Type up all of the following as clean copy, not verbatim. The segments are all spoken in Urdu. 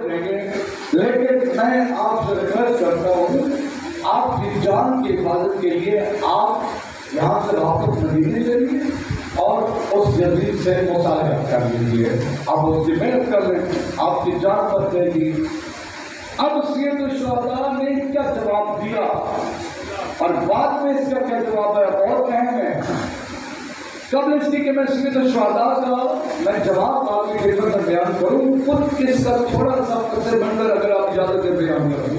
لیکن میں آپ سے ریکویسٹ کرتا ہوں آپ کی جان کی حفاظت کے لیے آپ یہاں سے واپس مدینے چلیے اور اس یزید سے مصالحہ کر لیجیے. آپ اس سے محنت کر لیں, آپ کی جان بچ جائے گی. اب سید الشہداء نے کیا جواب دیا اور بعد میں اس کا کیا جواب ہے بہت اہم ہے. قبل اس کی کہ میں سید الشہداء کا میں جواب آپ کی خدمت میں بیان کروں, خود کس کا تھوڑا سا پس منظر اگر آپ اجازت دیں بیان کروں.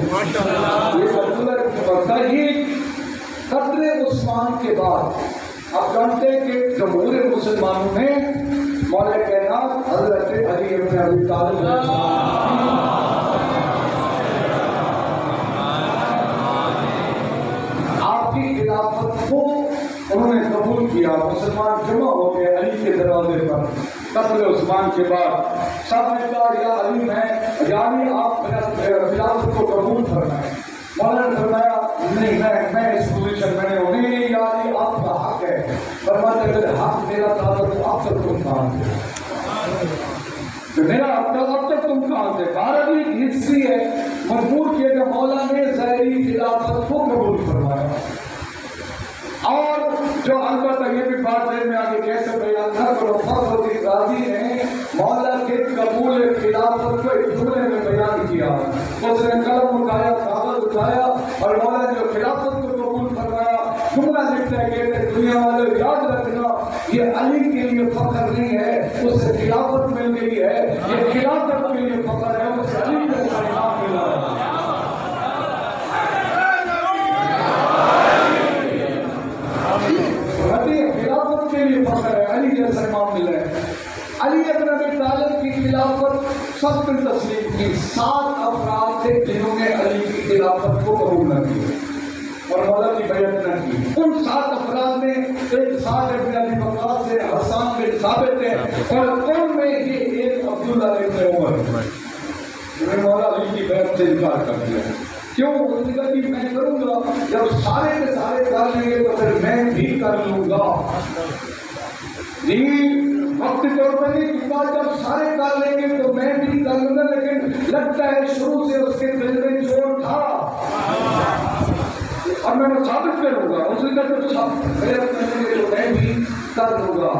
یہ قتل عثمان کے بعد آپ جانتے ہیں کہ جمہور مسلمانوں نے مولا کائنات حضرت علی بن ابی طالب آپ کی خلافت کو انہوں نے قبول کیا. مسلمان جمع ہو گئے علی کے دروازے پر قتل عثمان کے بعد. سب نے کہا یا علی یعنی آپ خلافت کو قبول فرمائیں. مولا نے فرمایا نہیں, میں اس پوزیشن میں نہیں ہوں. یا علی آپ کا حق ہے. فرماتے اگر حق میرا تھا تو اب تک تم کہاں تھے, میرا حق تھا اب تک تم کہاں تھے. عربی ہسٹری ہے مجبور کیا کہ مولا نے ظاہری خلافت کو قبول فرمایا. اور جو البتہ یہ بھی بات ہے میں آگے کیسے بیان تھا کہ فخر الدین رازی نے مولا کے قبول خلافت کو ایک جملے میں بیان کیا. اس نے قلم اٹھایا, کاغذ اٹھایا اور مولا نے جو خلافت کو قبول فرمایا جملہ لکھتا ہے کہ دنیا والے یاد رکھنا یہ علی کے لیے فخر نہیں ہے, اس سے خلافت مل گئی ہے. یہ خلافت کے لیے فخر ہے, اس سے علی کو انعام ملا ہے. خلافت کے لیے فخر ہے, علی جیسا امام ملا ہے. علی بن ابی طالب کی خلافت سب نے تسلیم کی. 7 افراد تھے جنہوں نے علی کی خلافت کو قبول نہ کیا اور مولا کی بیعت نہ کی. ان 7 افراد میں ایک سعد بن ابی وقاص سے, حسان بن ثابت ہے اور ان میں ہی ایک عبداللہ بن عمر جنہوں نے مولا علی کی بیعت سے انکار کر دیا. کیوں؟ اس نے کہا کہ میں کروں گا, جب سارے کے سارے کر لیں گے تو پھر میں بھی کر لوں گا. جی وقت طور پر نہیں, جب سارے کر لیں گے تو میں بھی کر لوں گا. لیکن لگتا ہے شروع سے اس کے دل میں جوڑ تھا اور میں وہ ثابت کروں گا. اس نے کہا تو میں بھی کر لوں گا.